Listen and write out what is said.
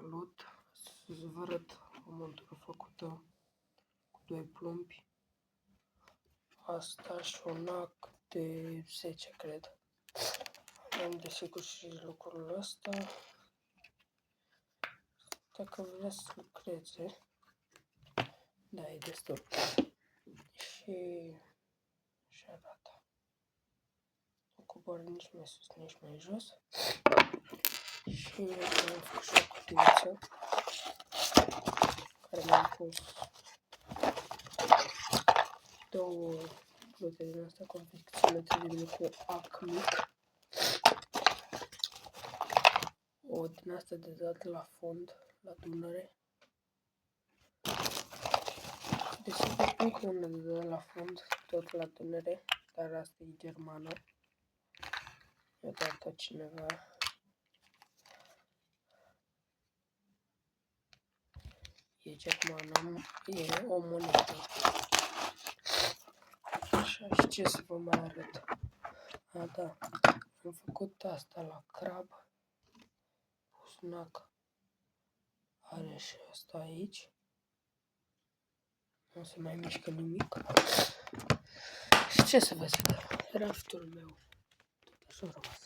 Salut! Să vă arăt o montură făcută cu 2 plumbi. Asta și un ac de 10, cred. Am desigur și lucrul ăsta. Dacă vreți să lucreze, da, e destul. Și arată. Nu coboară nici mai sus, nici mai jos. Și am făcut și o cutiuță care mi-am pus 2 plute din asta confecționate din cu ac mic. O din asta de dat la fund, la Dunăre. Desigur, încă una de dat la fund, tot la Dunăre, dar asta e germană. Mi-a dat-o cineva. E germană, e o monedă. Așa, și ce să vă mai arăt? A, da, am făcut asta la crab. Pus nac. Are și asta aici. Nu se mai mișcă nimic. Și ce să vă zic? Raftul meu tot așa a rămas.